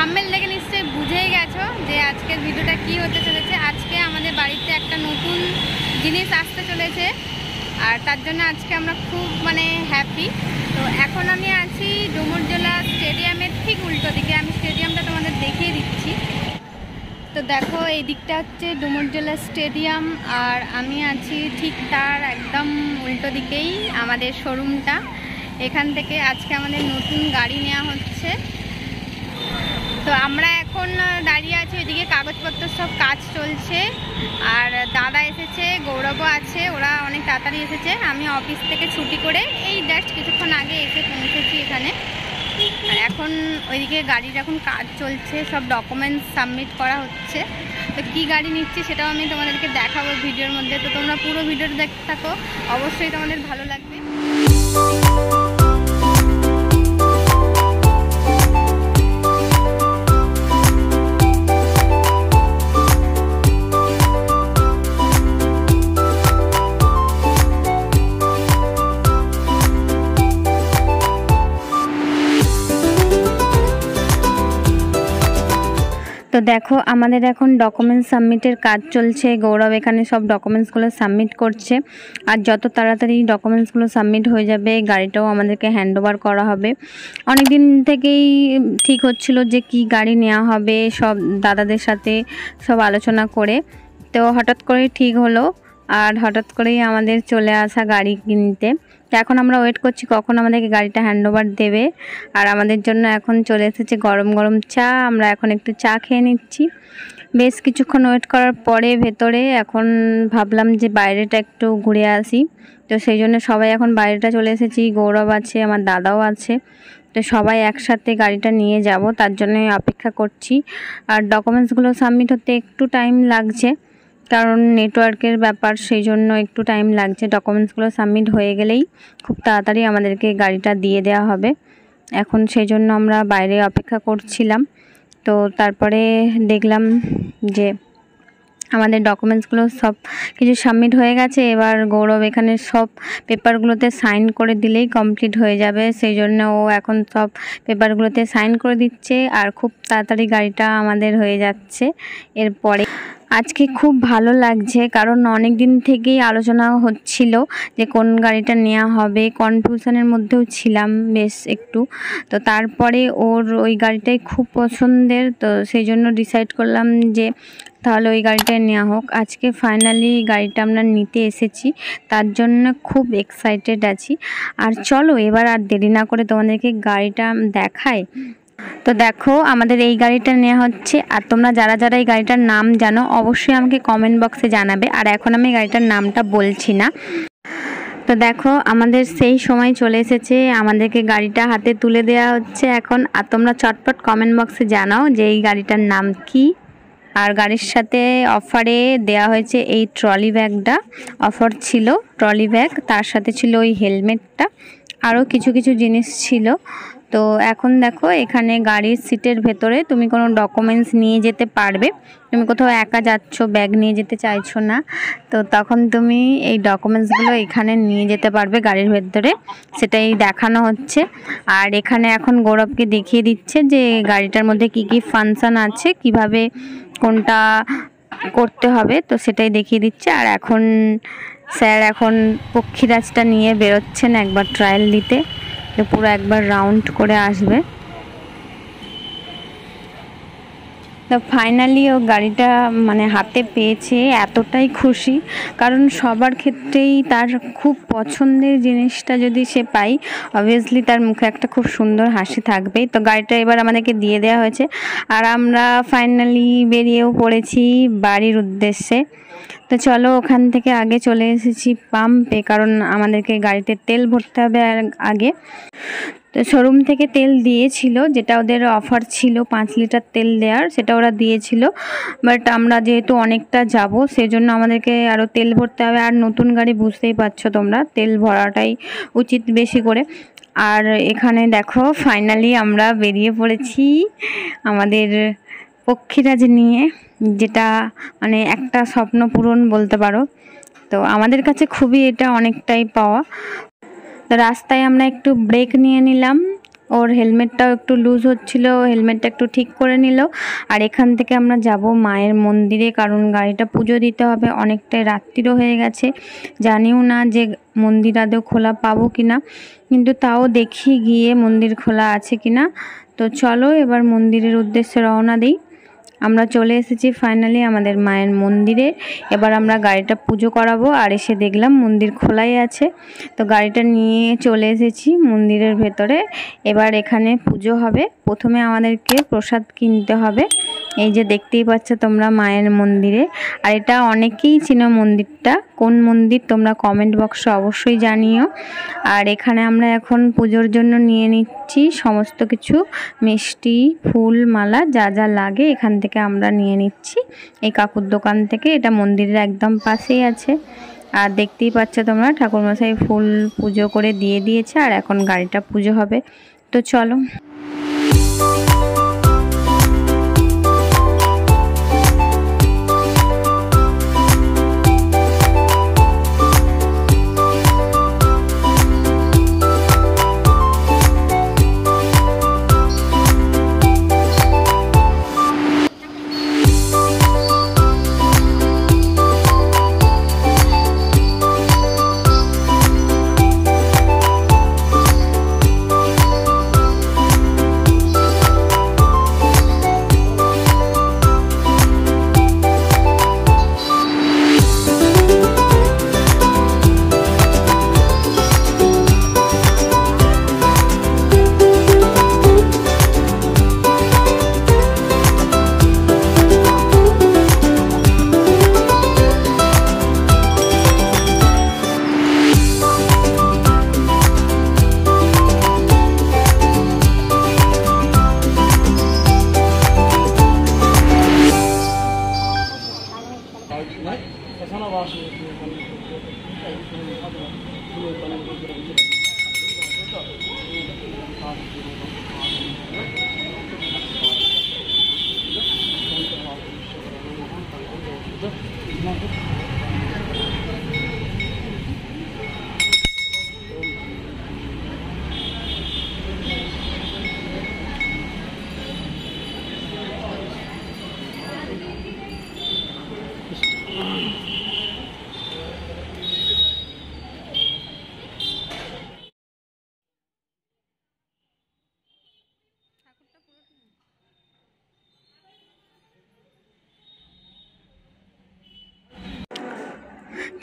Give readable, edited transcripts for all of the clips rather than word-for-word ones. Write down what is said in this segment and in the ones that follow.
Thumbnail দেখে নিশ্চয়ই বুঝেই গেছো যে আজকের ভিডিওটা কি হতে চলেছে। আজকে আমাদের বাড়িতে একটা নতুন জিনিস আসতে চলেছে, আর তার জন্য আজকে আমরা খুব হ্যাপি। তো এখন আমি আছি ডুমুরজলা স্টেডিয়ামের ঠিক উল্টো দিকে। আমি স্টেডিয়ামটা তোমাদের দেখিয়ে দিচ্ছি। তো দেখো, এই দিকটা হচ্ছে ডুমুরজলা স্টেডিয়াম, আর আমি আছি ঠিক তার একদম উল্টো দিকেই আমাদের শোরুমটা। এখান থেকে আজকে আমাদের নতুন গাড়ি নেওয়া হচ্ছে। তো আমরা এখন দাঁড়িয়ে আছি, ওইদিকে কাগজপত্র সব কাজ চলছে, আর দাদা এসেছে, গৌরবও আছে, ওরা অনেক তাড়াতাড়ি এসেছে। আমি অফিস থেকে ছুটি করে এই জাস্ট কিছুক্ষণ আগে এসে পৌঁছেছি এখানে। আর এখন ওইদিকে গাড়ির এখন কাজ চলছে, সব ডকুমেন্টস সাবমিট করা হচ্ছে। তো কী গাড়ি নিচ্ছি সেটাও আমি তোমাদেরকে দেখাবো ভিডিওর মধ্যে। তো তোমরা পুরো ভিডিওটা দেখতে থাকো, অবশ্যই তোমাদের ভালো লাগবে। তো দেখো, আমাদের এখন ডকুমেন্টস সাবমিটের কাজ চলছে। গৌরব এখানে সব ডকুমেন্টসগুলো সাবমিট করছে, আর যত তাড়াতাড়ি ডকুমেন্টসগুলো সাবমিট হয়ে যাবে গাড়িটাও আমাদেরকে হ্যান্ডওভার করা হবে। অনেক দিন থেকেই ঠিক হচ্ছিল যে কি গাড়ি নেওয়া হবে, সব দাদাদের সাথে সব আলোচনা করে। তো হঠাৎ করেই ঠিক হলো, আর হঠাৎ করেই আমাদের চলে আসা গাড়ি কিনতে। তো এখন আমরা ওয়েট করছি কখন আমাদেরকে গাড়িটা হ্যান্ডওভার দেবে। আর আমাদের জন্য এখন চলে এসেছে গরম গরম চা। আমরা এখন একটু চা খেয়ে নিচ্ছি। বেশ কিছুক্ষণ ওয়েট করার পরে ভেতরে এখন ভাবলাম যে বাইরেটা একটু ঘুরে আসি। তো সেই জন্য সবাই এখন বাইরেটা চলে এসেছি। গৌরব আছে, আমার দাদাও আছে। তো সবাই একসাথে গাড়িটা নিয়ে যাব, তার জন্যই অপেক্ষা করছি। আর ডকুমেন্টসগুলো সাবমিট হতে একটু টাইম লাগছে, কারণ নেটওয়ার্কের ব্যাপার, সেই জন্য একটু টাইম লাগছে। ডকুমেন্টসগুলো সাবমিট হয়ে গেলেই খুব তাড়াতাড়ি আমাদেরকে গাড়িটা দিয়ে দেওয়া হবে। এখন সেই জন্য আমরা বাইরে অপেক্ষা করছিলাম। তো তারপরে দেখলাম যে আমাদের ডকুমেন্টসগুলো সব কিছু সাবমিট হয়ে গেছে। এবার গৌরব এখানে সব পেপারগুলোতে সাইন করে দিলেই কমপ্লিট হয়ে যাবে। সেই জন্য ও এখন সব পেপারগুলোতে সাইন করে দিচ্ছে, আর খুব তাড়াতাড়ি গাড়িটা আমাদের হয়ে যাচ্ছে। এরপরে আজকে খুব ভালো লাগছে, কারণ অনেক দিন থেকেই আলোচনা হচ্ছিল যে কোন গাড়িটা নেওয়া হবে। কনফিউশনের মধ্যেও ছিলাম বেশ একটু। তো তারপরে ওর ওই গাড়িটাই খুব পছন্দের, তো সেই জন্য ডিসাইড করলাম যে তাহলে ওই গাড়িটাই নেওয়া হোক। আজকে ফাইনালি গাড়িটা আমরা নিতে এসেছি, তার জন্য খুব এক্সাইটেড আছি। আর চলো এবার আর দেরি না করে তোমাদেরকে গাড়িটা দেখাই। তো দেখো, আমাদের এই গাড়িটা নেওয়া হচ্ছে। আর তোমরা যারা যারা এই গাড়িটার নাম জানো অবশ্যই আমাকে কমেন্ট বক্সে জানাবে। আর এখন আমি গাড়িটার নামটা বলছি না। তো দেখো, আমাদের সেই সময় চলে এসেছে, আমাদেরকে গাড়িটা হাতে তুলে দেওয়া হচ্ছে এখন। আর তোমরা চটপট কমেন্ট বক্সে জানাও যে এই গাড়িটার নাম কি। আর গাড়ির সাথে অফারে দেয়া হয়েছে এই ট্রলি ব্যাগটা, অফার ছিল ট্রলি ব্যাগ, তার সাথে ছিল ওই হেলমেটটা, আরও কিছু কিছু জিনিস ছিল। তো এখন দেখো, এখানে গাড়ির সিটের ভেতরে তুমি কোনো ডকুমেন্টস নিয়ে যেতে পারবে। তুমি কোথাও একা যাচ্ছ, ব্যাগ নিয়ে যেতে চাইছো না, তো তখন তুমি এই ডকুমেন্টসগুলো এখানে নিয়ে যেতে পারবে গাড়ির ভেতরে, সেটাই দেখানো হচ্ছে। আর এখানে এখন গৌরবকে দেখিয়ে দিচ্ছে যে গাড়িটার মধ্যে কি কি ফাংশন আছে, কিভাবে কোনটা করতে হবে, তো সেটাই দেখিয়ে দিচ্ছে। আর এখন স্যার এখন পক্ষীরাজটা নিয়ে বেরোচ্ছেন একবার ট্রায়াল দিতে, তো পুরো একবার রাউন্ড করে আসবে। তো ফাইনালি ও গাড়িটা হাতে পেয়েছে, এতটাই খুশি, কারণ সবার ক্ষেত্রেই তার খুব পছন্দের জিনিসটা যদি সে পায়, অবভিয়াসলি তার মুখে একটা খুব সুন্দর হাসি থাকবেই। তো গাড়িটা এবার আমাদেরকে দিয়ে দেওয়া হয়েছে, আর আমরা ফাইনালি বেরিয়েও পড়েছি বাড়ির উদ্দেশ্যে। তো চলো, ওখান থেকে আগে চলে এসেছি পাম্পে, কারণ আমাদেরকে গাড়িতে তেল ভরতে হবে আগে। তো শোরুম থেকে তেল দিয়েছিল, যেটা ওদের অফার ছিল 5 লিটার তেল দেওয়ার, সেটা ওরা দিয়েছিল। বাট আমরা যেহেতু অনেকটা যাব, সেজন্য আমাদেরকে আরও তেল ভরতে হবে। আর নতুন গাড়ি বুঝতেই পারছো তোমরা, তেল ভরাটাই উচিত বেশি করে। আর এখানে দেখো, ফাইনালি আমরা বেরিয়ে পড়েছি আমাদের পক্ষীরাজ নিয়ে, যেটা একটা স্বপ্ন পূরণ বলতে পারো। তো আমাদের কাছে খুবই এটা অনেকটাই পাওয়া। তো রাস্তায় আমরা একটু ব্রেক নিয়ে নিলাম, ওর হেলমেটটাও একটু লুজ হচ্ছিল, হেলমেটটা একটু ঠিক করে নিল। আর এখান থেকে আমরা যাব মায়ের মন্দিরে, কারণ গাড়িটা পুজো দিতে হবে। অনেকটাই রাত্রিরও হয়ে গেছে, জানিও না যে মন্দির আদৌ খোলা পাবো কিনা, কিন্তু তাও দেখি গিয়ে মন্দির খোলা আছে কিনা। তো চলো এবার মন্দিরের উদ্দেশ্যে রওনা দিই। আমরা চলে এসেছি ফাইনালি আমাদের মায়ের মন্দিরে। এবার আমরা গাড়িটা পুজো করাবো, আর এসে দেখলাম মন্দির খোলাই আছে। তো গাড়িটা নিয়ে চলে এসেছি মন্দিরের ভেতরে। এবার এখানে পুজো হবে। প্রথমে আমাদেরকে প্রসাদ কিনতে হবে। এই যে দেখতেই পাচ্ছ তোমরা মায়ের মন্দিরে। আর এটা অনেকেই চিনো মন্দিরটা, কোন মন্দির তোমরা কমেন্ট বক্সে অবশ্যই জানিও। আর এখানে আমরা এখন পুজোর জন্য নিয়ে নিচ্ছি সমস্ত কিছু, মিষ্টি, ফুল, মালা, যা যা লাগে এখান থেকে আমরা নিয়ে নিচ্ছি এই কাকুর দোকান থেকে। এটা মন্দিরের একদম পাশেই আছে। আর দেখতেই পাচ্ছ তোমরা ঠাকুরমশাই ফুল পুজো করে দিয়ে দিয়েছে, আর এখন গাড়িটা পুজো হবে। তো চলো।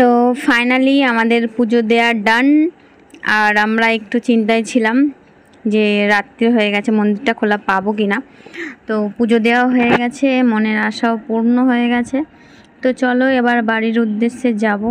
তো ফাইনালি আমাদের পুজো দেওয়া ডান। আর আমরা একটু চিন্তায় ছিলাম যে রাত্রি হয়ে গেছে, মন্দিরটা খোলা পাবো কিনা। তো পুজো দেওয়া হয়ে গেছে, মনের আশাও পূর্ণ হয়ে গেছে। তো চলো এবার বাড়ির উদ্দেশ্যে যাব।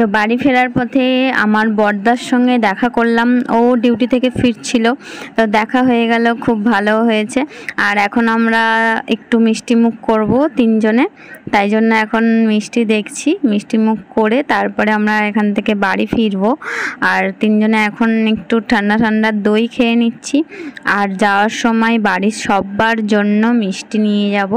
তো বাড়ি ফেরার পথে আমার বড়দার সঙ্গে দেখা করলাম, ও ডিউটি থেকে ফিরছিল। তো দেখা হয়ে গেল, খুব ভালো হয়েছে। আর এখন আমরা একটু মিষ্টি মুখ করব তিনজনে, তাই জন্য এখন মিষ্টি দেখছি। মিষ্টি মুখ করে তারপরে আমরা এখান থেকে বাড়ি ফিরবো। আর তিনজনে এখন একটু ঠান্ডা ঠান্ডা দই খেয়ে নিচ্ছি। আর যাওয়ার সময় বাড়ির সবার জন্য মিষ্টি নিয়ে যাব,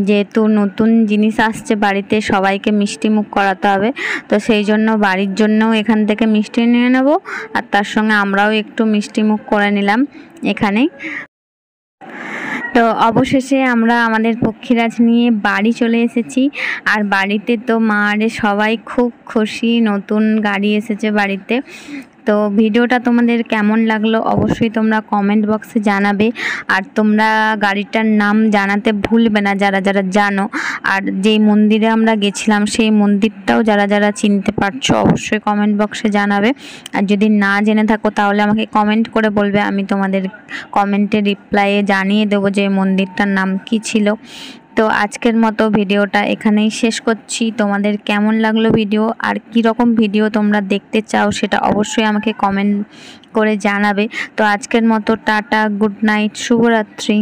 যেহেতু নতুন জিনিস আসছে বাড়িতে, সবাইকে মিষ্টি মুখ করাতে হবে। তো সেই জন্য বাড়ির জন্যও এখান থেকে মিষ্টি নিয়ে নেব, আর তার সঙ্গে আমরাও একটু মিষ্টি মুখ করে নিলাম এখানে। তো অবশেষে আমরা আমাদের পক্ষীরাজ নিয়ে বাড়ি চলে এসেছি। আর বাড়িতে তো মা আর সবাই খুব খুশি, নতুন গাড়ি এসেছে বাড়িতে। তো ভিডিওটা তোমাদের কেমন লাগলো অবশ্যই তোমরা কমেন্ট বক্সে জানাবে। আর তোমরা গাড়িটার নাম জানাতে ভুলবে না যারা যারা জানো। আর যেই মন্দিরে আমরা গেছিলাম সেই মন্দিরটাও যারা যারা চিনতে পারছো অবশ্যই কমেন্ট বক্সে জানাবে। আর যদি না জেনে থাকো তাহলে আমাকে কমেন্ট করে বলবে, আমি তোমাদের কমেন্টে রিপ্লাইয়ে জানিয়ে দেবো যে মন্দিরটার নাম কি ছিল। তো আজকের মতো ভিডিওটা এখানেই শেষ করছি। তোমাদের কেমন লাগলো ভিডিও আর কি রকম ভিডিও তোমরা দেখতে চাও সেটা অবশ্যই আমাকে কমেন্ট করে জানাবে। তো আজকের মতো টাটা, গুড নাইট, শুভরাত্রি।